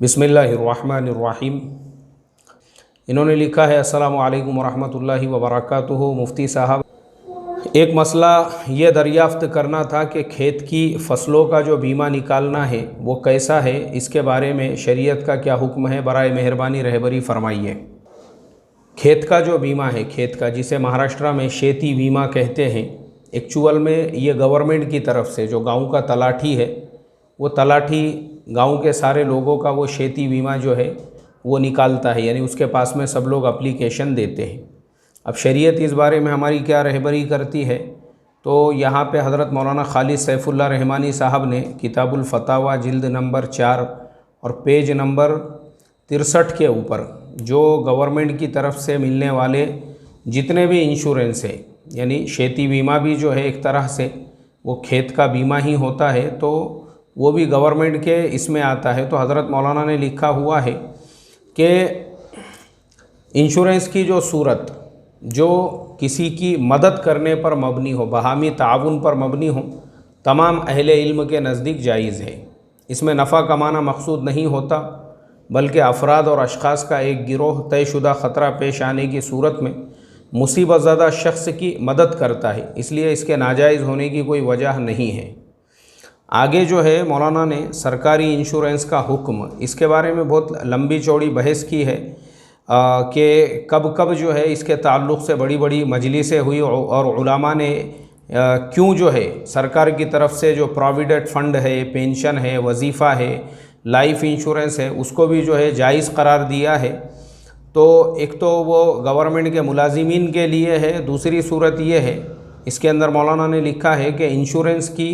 बिस्मिल्लाहिर्रहमानिर्रहीम। इन्होंने लिखा है अस्सलामु अलैकुम वरहमतुल्लाहि वबरकातुहू। मुफ्ती साहब, एक मसला ये दरियाफ़्त करना था कि खेत की फ़सलों का जो बीमा निकालना है वो कैसा है, इसके बारे में शरीयत का क्या हुक्म है, बराए मेहरबानी रहबरी फरमाइए। खेत का जो बीमा है, खेत का जिसे महाराष्ट्र में शेती बीमा कहते हैं, एक्चुअल में ये गवर्नमेंट की तरफ से जो गांव का तलाठी है, वो तलाठी गांव के सारे लोगों का वो शेती बीमा जो है वो निकालता है, यानी उसके पास में सब लोग एप्लीकेशन देते हैं। अब शरीयत इस बारे में हमारी क्या रहबरी करती है, तो यहाँ पे हज़रत मौलाना खालिद सैफुल्लाह रहमानी साहब ने किताबुल फतावा जिल्द नंबर 4 और पेज नंबर 63 के ऊपर जो गवर्नमेंट की तरफ से मिलने वाले जितने भी इंश्योरेंस है, यानी खेती बीमा भी जो है एक तरह से वो खेत का बीमा ही होता है, तो वो भी गवर्नमेंट के इसमें आता है। तो हज़रत मौलाना ने लिखा हुआ है कि इंश्योरेंस की जो सूरत जो किसी की मदद करने पर मबनी हो, बहामी ताउन पर मबनी हो, तमाम अहले इल्म के नज़दीक जायज़ है। इसमें नफ़ा कमाना मकसूद नहीं होता, बल्कि अफराद और अशख़ास का एक गिरोह तयशुदा ख़तरा पेश आने की सूरत में मुसीबत ज़दा शख्स की मदद करता है, इसलिए इसके नाजायज़ होने की कोई वजह नहीं है। आगे जो है मौलाना ने सरकारी इंश्योरेंस का हुक्म, इसके बारे में बहुत लंबी चौड़ी बहस की है कि कब कब जो है इसके ताल्लुक़ से बड़ी बड़ी मजलिसें हुई और उलमा ने क्यों जो है सरकार की तरफ से जो प्रोविडेंट फ़ंड है, पेंशन है, वजीफ़ा है, लाइफ इंश्योरेंस है, उसको भी जो है जायज़ करार दिया है। तो एक तो वो गवर्नमेंट के मुलाजिमीन के लिए है, दूसरी सूरत ये है, इसके अंदर मौलाना ने लिखा है कि इंश्योरेंस की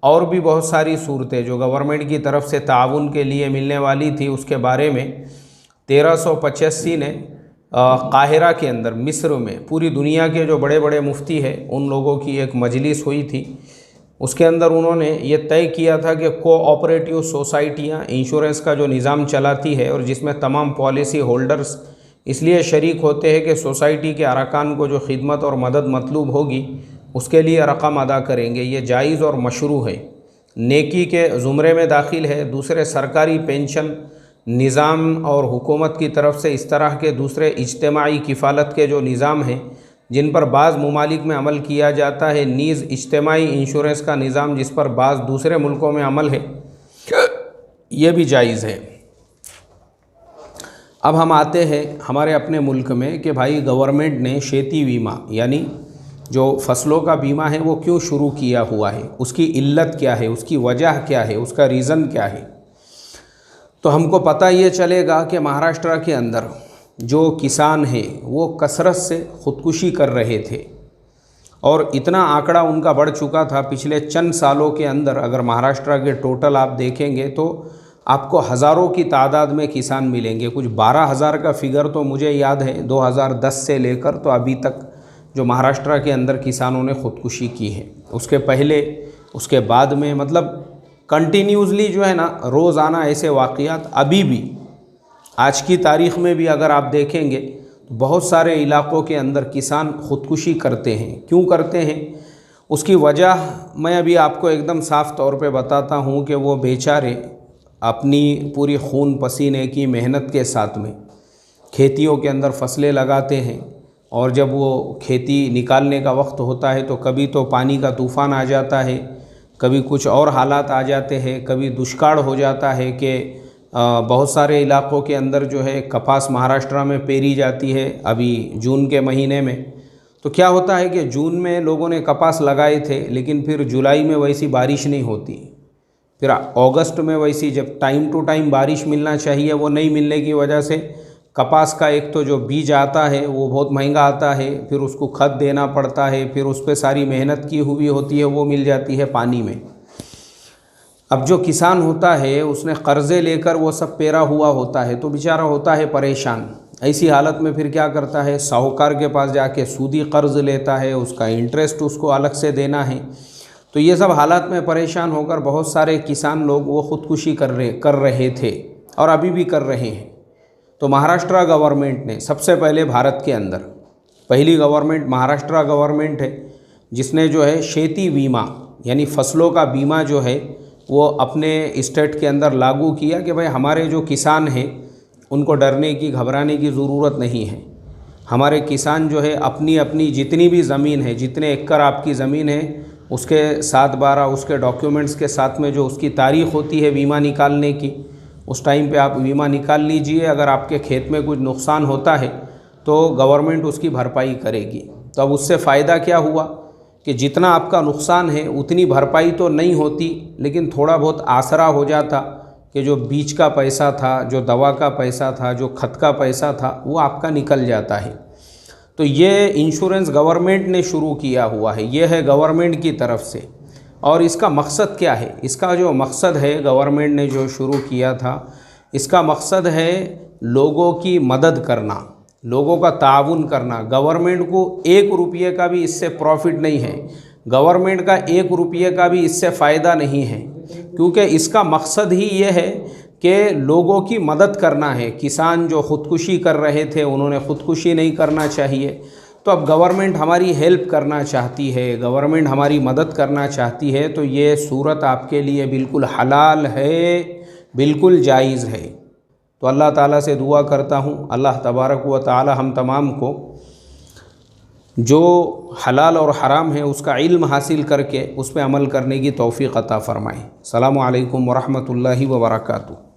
और भी बहुत सारी सूरतें जो गवर्नमेंट की तरफ से ताउन के लिए मिलने वाली थी, उसके बारे में 1385 ने काहिरा के अंदर मिस्र में पूरी दुनिया के जो बड़े बड़े मुफ्ती हैं उन लोगों की एक मजलिस हुई थी। उसके अंदर उन्होंने ये तय किया था कि कोऑपरेटिव सोसाइटियाँ इंश्योरेंस का जो निज़ाम चलाती है और जिसमें तमाम पॉलिसी होल्डर्स इसलिए शरीक होते हैं कि सोसाइटी के अरकान को जो खिदमत और मदद मतलूब होगी उसके लिए रकम अदा करेंगे, ये जायज़ और मशरू है, नेकी के ज़ुमरे में दाखिल है। दूसरे सरकारी पेंशन निज़ाम और हुकूमत की तरफ से इस तरह के दूसरे इज्तिमाई किफ़ालत के जो निज़ाम हैं जिन पर बाज़ मुमालिक में अमल किया जाता है, नीज़ इज्तिमाई इंश्योरेंस का निज़ाम जिस पर बाज़ दूसरे मुल्कों में अमल है, ये भी जायज़ है। अब हम आते हैं हमारे अपने मुल्क में कि भाई गवर्नमेंट ने खेती बीमा यानी जो फसलों का बीमा है वो क्यों शुरू किया हुआ है, उसकी इल्लत क्या है, उसकी वजह क्या है, उसका रीज़न क्या है। तो हमको पता ये चलेगा कि महाराष्ट्र के अंदर जो किसान हैं वो कसरत से ख़ुदकुशी कर रहे थे और इतना आंकड़ा उनका बढ़ चुका था पिछले चंद सालों के अंदर। अगर महाराष्ट्र के टोटल आप देखेंगे तो आपको हज़ारों की तादाद में किसान मिलेंगे। कुछ 12,000 का फिगर तो मुझे याद है 2010 से लेकर तो अभी तक जो महाराष्ट्र के अंदर किसानों ने ख़ुदकुशी की है। उसके पहले उसके बाद में मतलब कंटिन्यूसली जो है ना रोज़ाना ऐसे वाक़यात अभी भी आज की तारीख़ में भी अगर आप देखेंगे तो बहुत सारे इलाक़ों के अंदर किसान ख़ुदकुशी करते हैं। क्यों करते हैं उसकी वजह मैं अभी आपको एकदम साफ़ तौर पे बताता हूँ कि वो बेचारे अपनी पूरी खून पसीने की मेहनत के साथ में खेतियों के अंदर फसलें लगाते हैं और जब वो खेती निकालने का वक्त होता है तो कभी तो पानी का तूफ़ान आ जाता है, कभी कुछ और हालात आ जाते हैं, कभी दुष्काल हो जाता है कि बहुत सारे इलाक़ों के अंदर जो है कपास महाराष्ट्र में पेरी जाती है अभी जून के महीने में। तो क्या होता है कि जून में लोगों ने कपास लगाए थे लेकिन फिर जुलाई में वैसी बारिश नहीं होती, फिर अगस्त में वैसी जब टाइम टू टाइम बारिश मिलना चाहिए वो नहीं मिलने की वजह से कपास का एक तो जो बीज आता है वो बहुत महंगा आता है, फिर उसको खाद देना पड़ता है, फिर उस पर सारी मेहनत की हुई होती है वो मिल जाती है पानी में। अब जो किसान होता है उसने कर्ज़े लेकर वो सब पेरा हुआ होता है तो बेचारा होता है परेशान। ऐसी हालत में फिर क्या करता है, साहूकार के पास जाके सूदी कर्ज़ लेता है, उसका इंटरेस्ट उसको अलग से देना है। तो ये सब हालात में परेशान होकर बहुत सारे किसान लोग वो ख़ुदकुशी कर रहे थे और अभी भी कर रहे हैं। तो महाराष्ट्र गवर्नमेंट ने सबसे पहले भारत के अंदर पहली गवर्नमेंट महाराष्ट्र गवर्नमेंट है जिसने जो है खेती बीमा यानी फसलों का बीमा जो है वो अपने स्टेट के अंदर लागू किया कि भाई हमारे जो किसान हैं उनको डरने की घबराने की ज़रूरत नहीं है। हमारे किसान जो है अपनी अपनी जितनी भी ज़मीन है, जितने एकड़ आपकी ज़मीन है, उसके 7/12 उसके डॉक्यूमेंट्स के साथ में जो उसकी तारीख़ होती है बीमा निकालने की, उस टाइम पे आप बीमा निकाल लीजिए। अगर आपके खेत में कुछ नुकसान होता है तो गवर्नमेंट उसकी भरपाई करेगी। तो अब उससे फ़ायदा क्या हुआ कि जितना आपका नुकसान है उतनी भरपाई तो नहीं होती, लेकिन थोड़ा बहुत आसरा हो जाता कि जो बीज का पैसा था, जो दवा का पैसा था, जो खत का पैसा था, वो आपका निकल जाता है। तो ये इंश्योरेंस गवर्नमेंट ने शुरू किया हुआ है, ये है गवर्नमेंट की तरफ से। और इसका मकसद क्या है? इसका जो मकसद है, गवर्नमेंट ने जो शुरू किया था, इसका मकसद है लोगों की मदद करना, लोगों का ताउन करना। गवर्नमेंट को 1 रुपये का भी इससे प्रॉफिट नहीं है, गवर्नमेंट का 1 रुपये का भी इससे फ़ायदा नहीं है, क्योंकि इसका मकसद ही ये है कि लोगों की मदद करना है। किसान जो ख़ुदकुशी कर रहे थे, उन्होंने ख़ुदकुशी नहीं करना चाहिए। तो अब गवर्नमेंट हमारी हेल्प करना चाहती है, गवर्नमेंट हमारी मदद करना चाहती है, तो ये सूरत आपके लिए बिल्कुल हलाल है, बिल्कुल जायज़ है। तो अल्लाह ताला से दुआ करता हूँ, अल्लाह तबारक व तआला हम तमाम को जो हलाल और हराम है उसका इल्म हासिल करके उस पर अमल करने की तौफ़ीक़ अता फ़रमाए। अस्सलामु अलैकुम व रहमतुल्लाहि व बरकातुहू।